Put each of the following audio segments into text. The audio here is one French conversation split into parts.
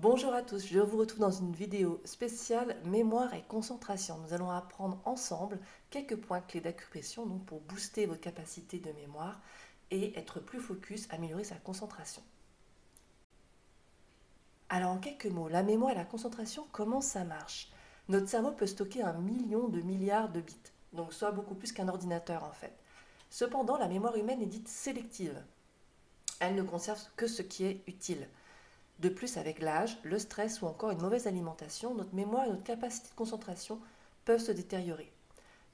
Bonjour à tous, je vous retrouve dans une vidéo spéciale mémoire et concentration. Nous allons apprendre ensemble quelques points clés d'acupression pour booster votre capacité de mémoire et être plus focus, améliorer sa concentration. Alors en quelques mots, la mémoire et la concentration, comment ça marche? Notre cerveau peut stocker 1 million de milliards de bits, donc soit beaucoup plus qu'un ordinateur en fait. Cependant, la mémoire humaine est dite sélective. Elle ne conserve que ce qui est utile. De plus, avec l'âge, le stress ou encore une mauvaise alimentation, notre mémoire et notre capacité de concentration peuvent se détériorer.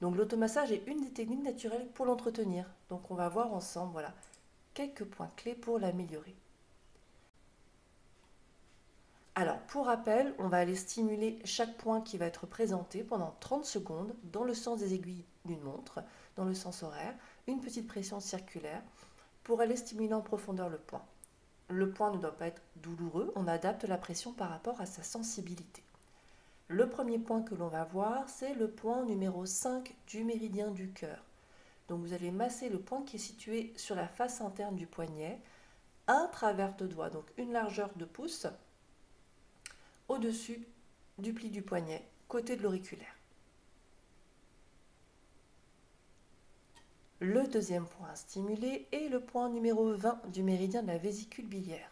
Donc l'automassage est une des techniques naturelles pour l'entretenir. Donc on va voir ensemble quelques points clés pour l'améliorer. Alors pour rappel, on va aller stimuler chaque point qui va être présenté pendant 30 secondes dans le sens des aiguilles d'une montre, dans le sens horaire, une petite pression circulaire pour aller stimuler en profondeur le point. Le point ne doit pas être douloureux, on adapte la pression par rapport à sa sensibilité. Le premier point que l'on va voir, c'est le point numéro 5 du méridien du cœur. Donc vous allez masser le point qui est situé sur la face interne du poignet, un travers de doigt, donc une largeur de pouce, au-dessus du pli du poignet, côté de l'auriculaire. Le deuxième point à stimuler est le point numéro 20 du méridien de la vésicule biliaire,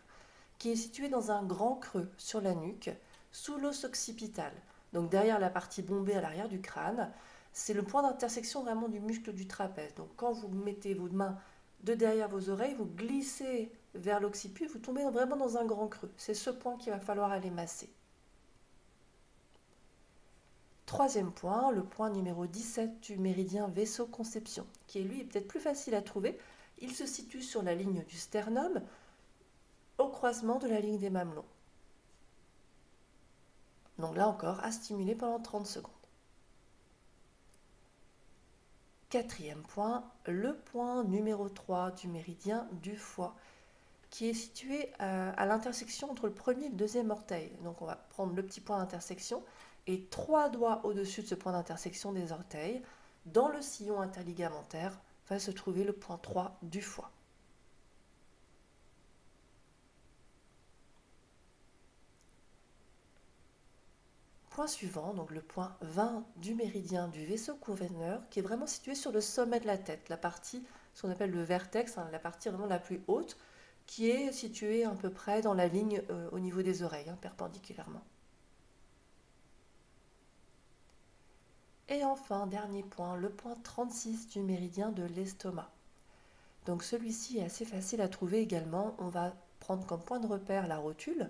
qui est situé dans un grand creux sur la nuque, sous l'os occipital. Donc derrière la partie bombée à l'arrière du crâne, c'est le point d'intersection vraiment du muscle du trapèze. Donc quand vous mettez vos mains de derrière vos oreilles, vous glissez vers l'occiput, vous tombez vraiment dans un grand creux. C'est ce point qu'il va falloir aller masser. Troisième point, le point numéro 17 du méridien vaisseau-conception, qui lui est peut-être plus facile à trouver. Il se situe sur la ligne du sternum, au croisement de la ligne des mamelons. Donc là encore, à stimuler pendant 30 secondes. Quatrième point, le point numéro 3 du méridien du foie, qui est situé à l'intersection entre le premier et le deuxième orteil. Donc on va prendre le petit point d'intersection et 3 doigts au-dessus de ce point d'intersection des orteils. Dans le sillon interligamentaire va se trouver le point 3 du foie. Point suivant, donc le point 20 du méridien du vaisseau conveneur, qui est vraiment situé sur le sommet de la tête, la partie, ce qu'on appelle le vertex, la partie vraiment la plus haute, qui est située à peu près dans la ligne au niveau des oreilles, perpendiculairement. Et enfin, dernier point, le point 36 du méridien de l'estomac. Donc celui-ci est assez facile à trouver également. On va prendre comme point de repère la rotule,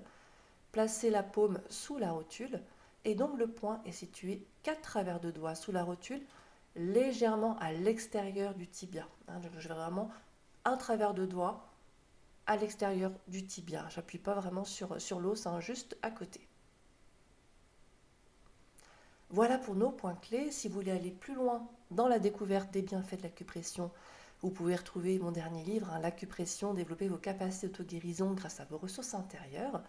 placer la paume sous la rotule, et donc le point est situé 4 travers de doigts sous la rotule, légèrement à l'extérieur du tibia. Je vais vraiment un travers de doigt à l'extérieur du tibia. J'appuie pas vraiment sur l'os, juste à côté. Voilà pour nos points clés. Si vous voulez aller plus loin dans la découverte des bienfaits de l'acupression, vous pouvez retrouver mon dernier livre, L'acupression, développer vos capacités d'auto-guérison grâce à vos ressources intérieures,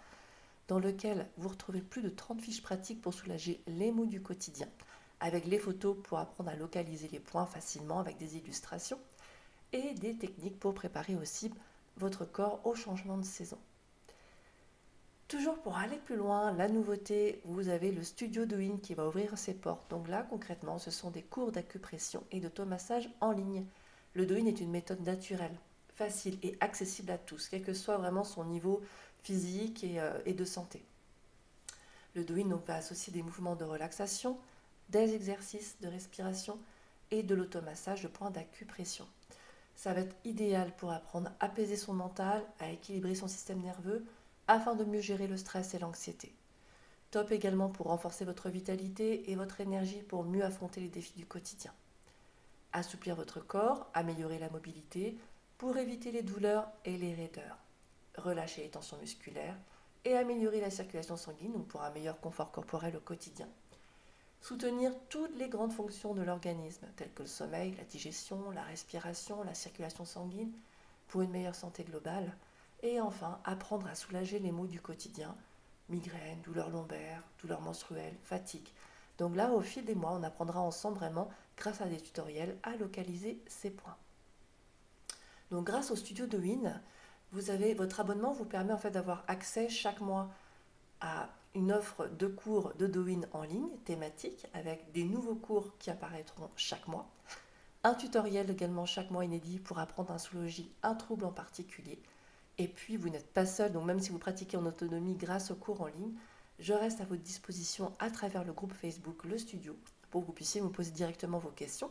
dans lequel vous retrouvez plus de 30 fiches pratiques pour soulager les maux du quotidien, avec les photos pour apprendre à localiser les points facilement avec des illustrations, et des techniques pour préparer aussi votre corps au changement de saison. Toujours pour aller plus loin, la nouveauté, vous avez le studio Douyin qui va ouvrir ses portes. Donc là, concrètement, ce sont des cours d'acupression et d'automassage en ligne. Le Douyin est une méthode naturelle, facile et accessible à tous, quel que soit vraiment son niveau physique et de santé. Le Douyin va associer des mouvements de relaxation, des exercices de respiration et de l'automassage de points d'acupression. Ça va être idéal pour apprendre à apaiser son mental, à équilibrer son système nerveux, afin de mieux gérer le stress et l'anxiété. Top également pour renforcer votre vitalité et votre énergie pour mieux affronter les défis du quotidien. Assouplir votre corps, améliorer la mobilité pour éviter les douleurs et les raideurs. Relâcher les tensions musculaires et améliorer la circulation sanguine pour un meilleur confort corporel au quotidien. Soutenir toutes les grandes fonctions de l'organisme, telles que le sommeil, la digestion, la respiration, la circulation sanguine, pour une meilleure santé globale. Et enfin, apprendre à soulager les maux du quotidien, migraines, douleurs lombaires, douleurs menstruelles, fatigue. Donc là, au fil des mois, on apprendra ensemble vraiment, grâce à des tutoriels, à localiser ces points. Donc grâce au studio Douyin, votre abonnement vous permet en fait d'avoir accès chaque mois à une offre de cours de Douyin en ligne thématique avec des nouveaux cours qui apparaîtront chaque mois. Un tutoriel également chaque mois inédit pour apprendre à zoologie un trouble en particulier. Et puis vous n'êtes pas seul, donc même si vous pratiquez en autonomie grâce aux cours en ligne, je reste à votre disposition à travers le groupe Facebook Le Studio pour que vous puissiez me poser directement vos questions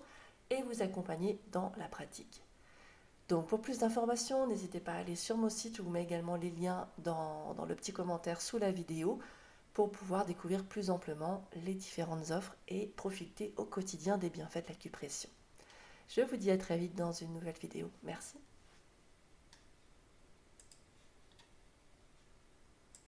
et vous accompagner dans la pratique. Donc pour plus d'informations, n'hésitez pas à aller sur mon site, je vous mets également les liens dans le petit commentaire sous la vidéo pour pouvoir découvrir plus amplement les différentes offres et profiter au quotidien des bienfaits de l'acupression. Je vous dis à très vite dans une nouvelle vidéo. Merci.